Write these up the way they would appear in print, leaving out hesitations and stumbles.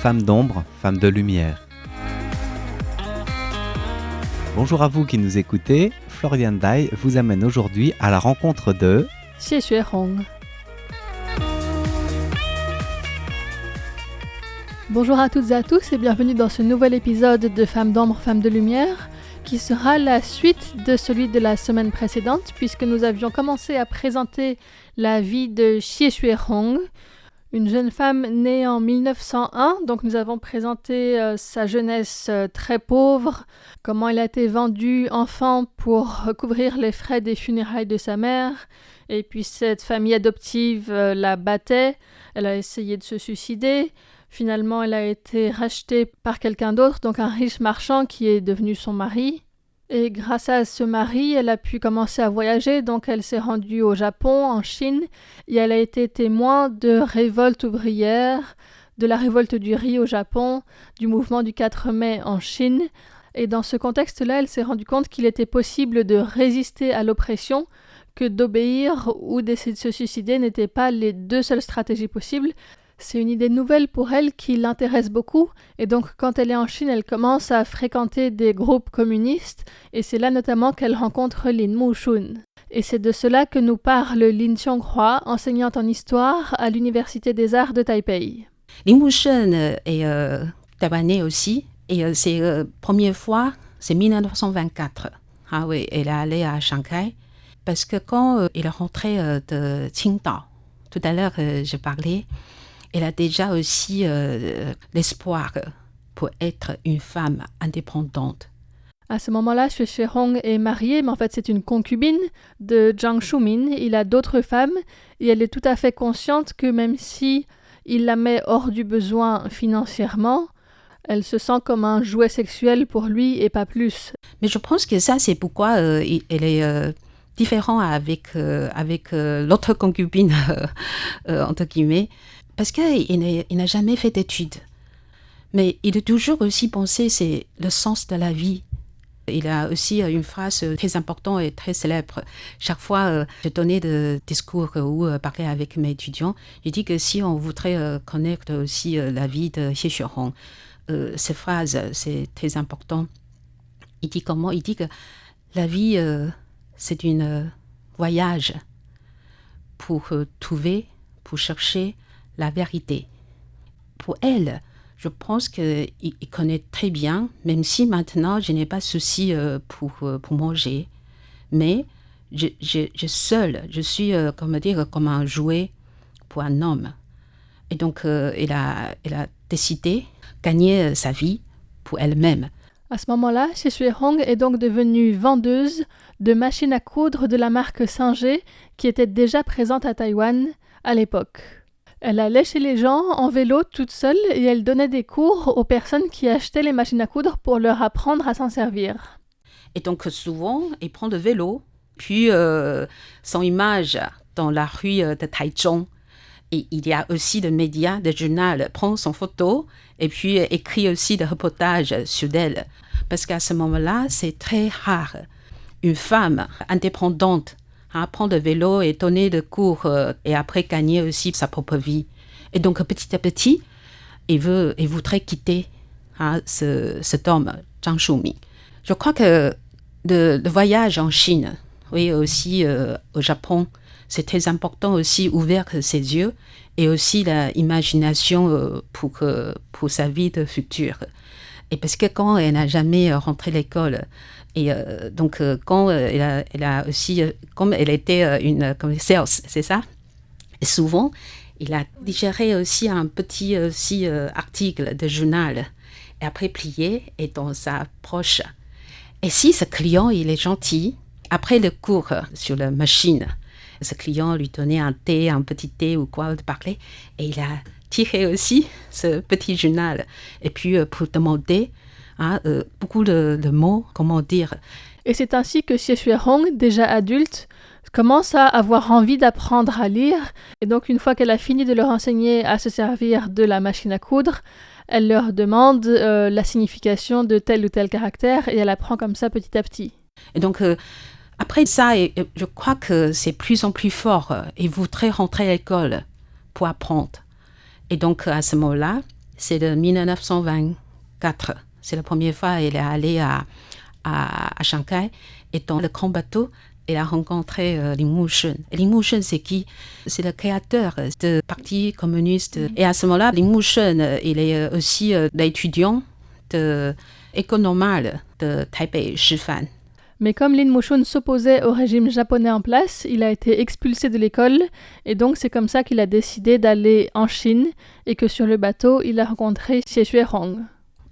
Femmes d'ombre, femmes de lumière. Bonjour à vous qui nous écoutez, Florian Dai vous amène aujourd'hui à la rencontre de Xie Xuehong. Bonjour à toutes et à tous et bienvenue dans ce nouvel épisode de Femmes d'ombre, femmes de lumière qui sera la suite de celui de la semaine précédente puisque nous avions commencé à présenter la vie de Xie Xuehong, une jeune femme née en 1901, donc nous avons présenté sa jeunesse très pauvre, comment elle a été vendue enfant pour couvrir les frais des funérailles de sa mère, et puis cette famille adoptive la battait, elle a essayé de se suicider, finalement elle a été rachetée par quelqu'un d'autre, donc un riche marchand qui est devenu son mari. Et grâce à ce mari, elle a pu commencer à voyager, donc elle s'est rendue au Japon, en Chine, et elle a été témoin de révoltes ouvrières, de la révolte du riz au Japon, du mouvement du 4 mai en Chine. Et dans ce contexte-là, elle s'est rendue compte qu'il était possible de résister à l'oppression, que d'obéir ou d'essayer de se suicider n'étaient pas les deux seules stratégies possibles. C'est une idée nouvelle pour elle qui l'intéresse beaucoup et donc quand elle est en Chine, elle commence à fréquenter des groupes communistes et c'est là notamment qu'elle rencontre Lin Mushun. Et c'est de cela que nous parle Lin Qianghua, enseignante en histoire à l'Université des Arts de Taipei. Lin Mushun est taïwanais aussi et c'est la première fois, c'est 1924. Ah oui, elle est allée à Shanghai parce que quand elle est rentrée de Qingdao, tout à l'heure je parlais, elle a déjà aussi l'espoir pour être une femme indépendante. À ce moment-là, Xie Xuehong est mariée, mais en fait c'est une concubine de Jiang Shumin. Il a d'autres femmes et elle est tout à fait consciente que même si il la met hors du besoin financièrement, elle se sent comme un jouet sexuel pour lui et pas plus. Mais je pense que ça c'est pourquoi elle est différente avec l'autre concubine, entre guillemets. Parce qu'il n'a jamais fait d'études. Mais il a toujours aussi pensé c'est le sens de la vie. Il a aussi une phrase très importante et très célèbre. Chaque fois, je donnais des discours ou parlais avec mes étudiants, je dis que si on voudrait connaître aussi la vie de Xie Xuehong, cette phrase, c'est très important. Il dit comment? Il dit que la vie, c'est un voyage pour trouver, pour chercher la vérité. Pour elle, je pense qu'il connaît très bien, même si maintenant je n'ai pas de souci pour manger, mais je suis comme un jouet pour un homme. Et donc elle a décidé de gagner sa vie pour elle-même. À ce moment-là, Xie Xuehong est donc devenue vendeuse de machines à coudre de la marque Singer qui était déjà présente à Taïwan à l'époque. Elle allait chez les gens en vélo toute seule et elle donnait des cours aux personnes qui achetaient les machines à coudre pour leur apprendre à s'en servir. Et donc souvent, elle prend le vélo, puis son image dans la rue de Taichung. Et il y a aussi des médias, des journaux, prend son photo et puis écrit aussi des reportages sur elle. Parce qu'à ce moment-là, c'est très rare. Une femme indépendante prendre le vélo et donner des cours et après gagner aussi sa propre vie. Et donc petit à petit, il voudrait quitter cet homme, Jiang Shumin. Je crois que le voyage en Chine, oui, aussi au Japon, c'est très important aussi, ouvrir ses yeux et aussi l'imagination pour sa vie de futur. Et parce que quand elle n'a jamais rentré à l'école, et donc quand elle a aussi, comme elle était une sales, c'est ça? Et souvent, il a digéré aussi un petit article de journal et après plié et dans sa poche. Et si ce client il est gentil, après le cours sur la machine, ce client lui donnait un petit thé ou quoi de parler, et il a tiré aussi ce petit journal et puis pour demander beaucoup de mots, comment dire. Et c'est ainsi que Xie Xuehong, déjà adulte, commence à avoir envie d'apprendre à lire. Et donc, une fois qu'elle a fini de leur enseigner à se servir de la machine à coudre, elle leur demande la signification de tel ou tel caractère et elle apprend comme ça petit à petit. Et donc, après ça, je crois que c'est plus en plus fort. Il voudrait rentrer à l'école pour apprendre. Et donc, à ce moment-là, c'est de 1924. C'est la première fois qu'elle est allée à Shanghai. Et dans le grand bateau, elle a rencontré Lin Mushun. Lin Mushun, c'est qui? C'est le créateur du Parti communiste. Et à ce moment-là, Lin Mushun, il est aussi l'étudiant de École normale de Taipei Shifan. Mais comme Lin Mushun s'opposait au régime japonais en place, il a été expulsé de l'école et donc c'est comme ça qu'il a décidé d'aller en Chine et que sur le bateau, il a rencontré Xie Xuehong.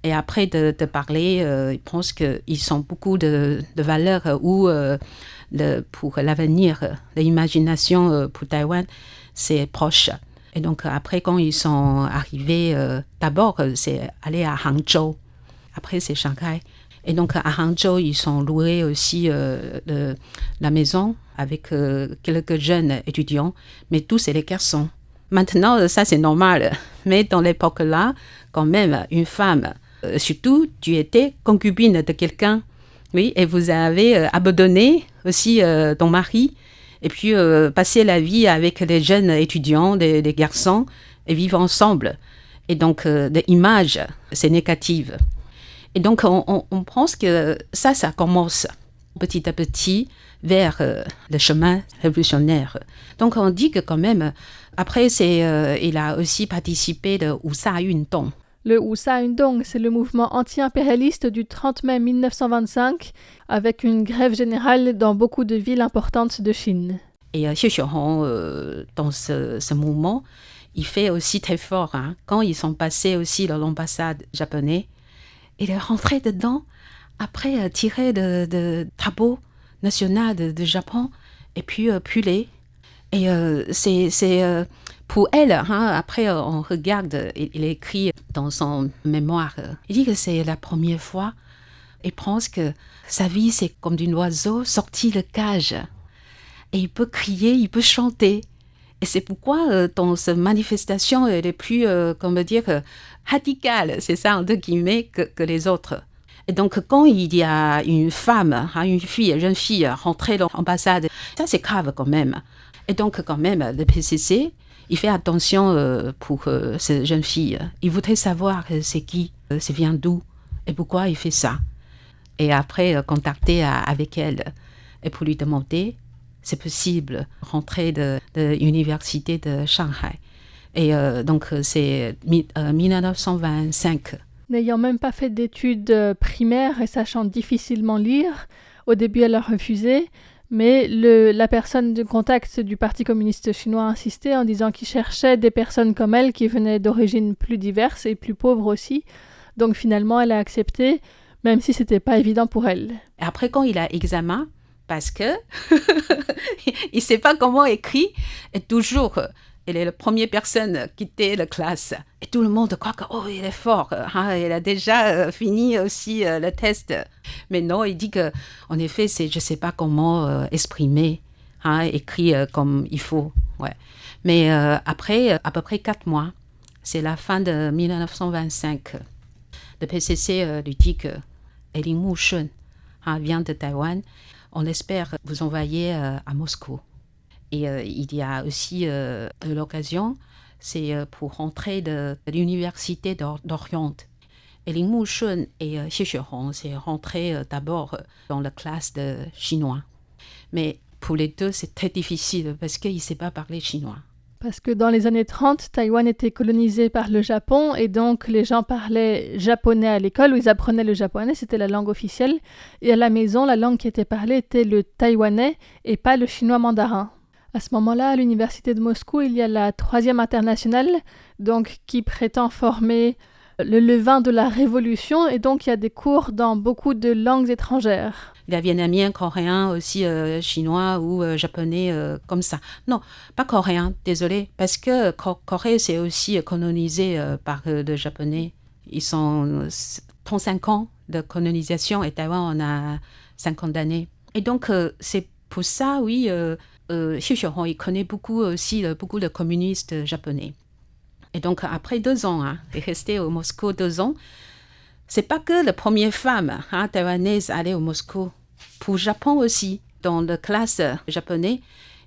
Et après de parler, je pense qu'ils ont beaucoup de valeurs pour l'avenir, l'imagination pour Taïwan, c'est proche. Et donc après, quand ils sont arrivés, d'abord, c'est aller à Hangzhou. Après, c'est Shanghai. Et donc, à Hangzhou, ils ont loué aussi la maison avec quelques jeunes étudiants, mais tous, c'est les garçons. Maintenant, ça, c'est normal. Mais dans l'époque-là, quand même, une femme, surtout, tu étais concubine de quelqu'un, oui, et vous avez abandonné aussi ton mari, et puis passer la vie avec les jeunes étudiants, des garçons, et vivre ensemble. Et donc, l'image, c'est négative. Et donc, on pense que ça commence petit à petit vers le chemin révolutionnaire. Donc, on dit que quand même, après, il a aussi participé de Wusa Yundong. Le Wusa Yundong, c'est le mouvement anti-impérialiste du 30 mai 1925, avec une grève générale dans beaucoup de villes importantes de Chine. Et Xie Xuehong, dans ce mouvement, il fait aussi très fort. Hein. Quand ils sont passés aussi dans l'ambassade japonaise, il est rentré dedans, après tiré de drapeau national de Japon, et puis pullé. Et c'est pour elle, hein, après on regarde, il écrit dans son mémoire, il dit que c'est la première fois, il pense que sa vie c'est comme d'un oiseau sorti de cage. Et il peut crier, il peut chanter. Et c'est pourquoi dans cette manifestation, elle est plus, radicale, c'est ça, entre guillemets, que les autres. Et donc, quand il y a une femme, une jeune fille rentrée dans l'ambassade, ça c'est grave quand même. Et donc, quand même, le PCC, il fait attention pour cette jeune fille. Il voudrait savoir c'est qui, c'est vient d'où, et pourquoi il fait ça. Et après, contacter avec elle, et pour lui demander, c'est possible, rentrer de l'université de Shanghai. Et donc, c'est 1925. N'ayant même pas fait d'études primaires et sachant difficilement lire, au début elle a refusé, mais la personne de contact du Parti communiste chinois a insisté en disant qu'il cherchait des personnes comme elle qui venaient d'origines plus diverses et plus pauvres aussi. Donc finalement, elle a accepté, même si c'était pas évident pour elle. Et après, quand il a examen, parce que il sait pas comment écrire, et toujours, elle est la première personne qui quitter la classe. Et tout le monde croit qu'il est fort. Hein, il a déjà fini aussi le test. Mais non, il dit que, en effet, je sais pas comment exprimer, hein, écrire comme il faut. Ouais. Mais après, à peu près 4 mois, c'est la fin de 1925. Le PCC lui dit que Lin Mushun vient de Taïwan. On espère vous envoyer à Moscou. Et il y a aussi l'occasion, c'est pour rentrer de l'université d'Orient. Et Lin Mushun et Xie Xuehong, c'est rentré d'abord dans la classe de chinois. Mais pour les deux, c'est très difficile parce qu'ils ne savent pas parler chinois. Parce que dans les années 30, Taïwan était colonisé par le Japon et donc les gens parlaient japonais à l'école où ils apprenaient le japonais, c'était la langue officielle. Et à la maison, la langue qui était parlée était le taïwanais et pas le chinois mandarin. À ce moment-là, à l'université de Moscou, il y a la 3e internationale, donc qui prétend former le levain de la révolution et donc il y a des cours dans beaucoup de langues étrangères. Il y a vietnamien, coréen, aussi chinois ou japonais comme ça. Non, pas coréen, désolé, parce que Corée, c'est aussi colonisé par le japonais. Ils sont 35 ans de colonisation et Taïwan, on a 50 d'années. Et donc, c'est pour ça, oui, Xie Xuehong, il connaît beaucoup aussi beaucoup de communistes japonais. Et donc, après 2 ans, il est resté au Moscou 2 ans. C'est pas que la première femme taïwanaise allait au Moscou. Pour le Japon aussi, dans la classe japonaise,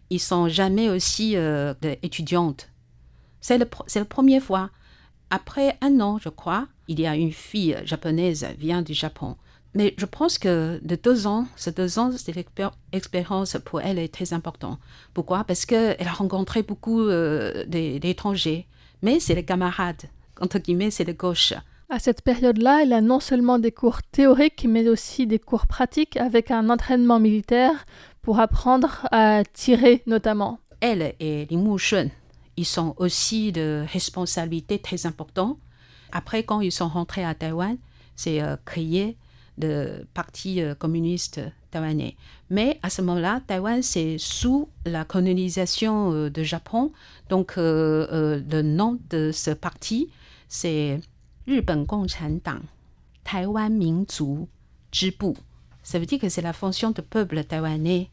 ils sont jamais aussi étudiantes. C'est la première fois. après 1 an, je crois, il y a une fille japonaise qui vient du Japon. Mais je pense que ces 2 ans, cette expérience pour elle est très importante. Pourquoi? Parce qu'elle a rencontré beaucoup d'étrangers. Mais c'est les camarades, entre guillemets, c'est de gauche. À cette période-là, elle a non seulement des cours théoriques, mais aussi des cours pratiques avec un entraînement militaire pour apprendre à tirer notamment. Elle et Lin Mushun, ils sont aussi de responsabilités très importantes. Après, quand ils sont rentrés à Taïwan, c'est créé le Parti communiste taïwanais. Mais à ce moment-là, Taïwan, c'est sous la colonisation du Japon. Donc, le nom de ce parti, c'est 日本共产党台湾民族支部. Ça veut dire que c'est la fonction du peuple taïwanais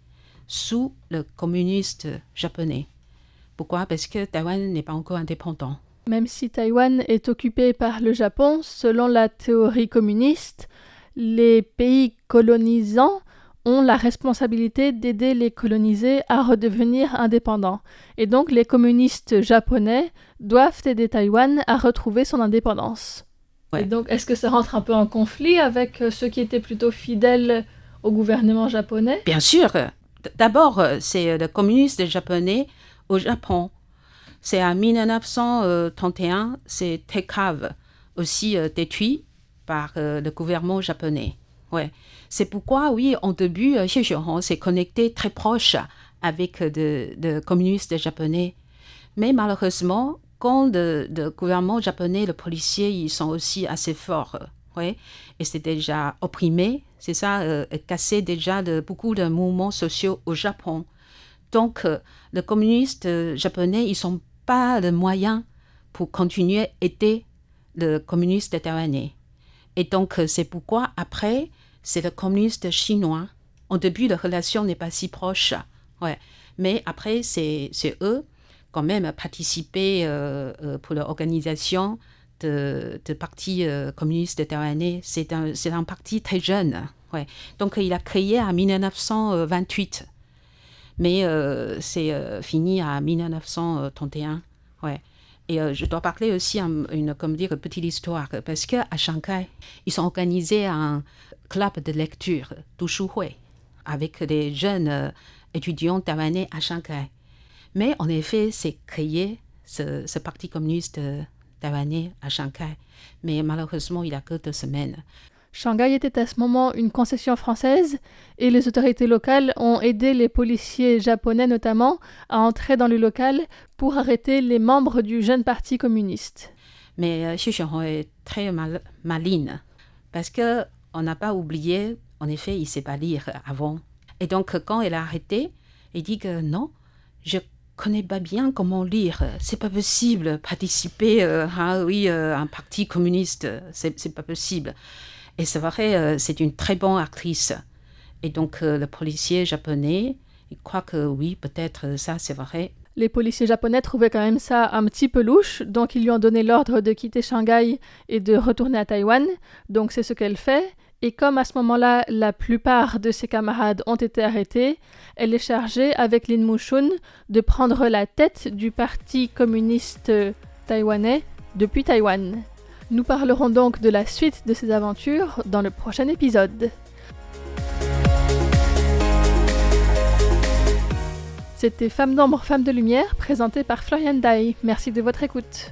sous le communiste japonais. Pourquoi? Parce que Taïwan n'est pas encore indépendant. Même si Taïwan est occupé par le Japon, selon la théorie communiste, les pays colonisants ont la responsabilité d'aider les colonisés à redevenir indépendants. Et donc les communistes japonais doivent aider Taïwan à retrouver son indépendance. Ouais. Et donc est-ce que ça rentre un peu en conflit avec ceux qui étaient plutôt fidèles au gouvernement japonais? Bien sûr. D'abord, c'est le communiste japonais au Japon. C'est en 1931, c'est très grave, aussi détruit par le gouvernement japonais. Ouais. C'est pourquoi, oui, en début, Xie Xiaohong s'est connecté très proche avec de communistes japonais. Mais malheureusement, quand le gouvernement japonais, les policiers, ils sont aussi assez forts. Ouais. Et c'est déjà opprimé, c'est ça, cassé déjà beaucoup de mouvements sociaux au Japon. Donc, les communistes japonais, ils n'ont pas de moyens pour continuer à aider les communistes taïwanais. Et donc, c'est pourquoi, après, c'est le communiste chinois. Au début, la relation n'est pas si proche. Ouais. Mais après, c'est eux, quand même, participer pour l'organisation de parti communiste taïwanais. C'est un parti très jeune. Ouais. Donc, il a créé en 1928. Mais c'est fini en 1931. Ouais. Et je dois parler aussi une petite histoire, parce qu'à Shanghai, ils ont organisé un club de lecture, Dushuhui, avec des jeunes étudiants taïwanais à Shanghai. Mais en effet, c'est créé ce parti communiste taïwanais à Shanghai. Mais malheureusement, il n'y a que 2 semaines. Shanghai était à ce moment une concession française et les autorités locales ont aidé les policiers japonais notamment à entrer dans le local pour arrêter les membres du jeune parti communiste. Mais Xie Xiaohong est très maligne parce qu'on n'a pas oublié, en effet, il ne sait pas lire avant. Et donc, quand elle a arrêté, il dit que non, je connais pas bien comment lire. C'est pas possible participer à un parti communiste. C'est pas possible. Et c'est vrai, c'est une très bonne actrice. Et donc, le policier japonais, il croit que oui, peut-être ça, c'est vrai. Les policiers japonais trouvaient quand même ça un petit peu louche, donc ils lui ont donné l'ordre de quitter Shanghai et de retourner à Taïwan. Donc, c'est ce qu'elle fait. Et comme à ce moment-là, la plupart de ses camarades ont été arrêtés, elle est chargée, avec Lin Mushun, de prendre la tête du parti communiste taïwanais depuis Taïwan. Nous parlerons donc de la suite de ces aventures dans le prochain épisode. C'était Femmes d'ombre, Femmes de lumière, présenté par Florian Dai. Merci de votre écoute.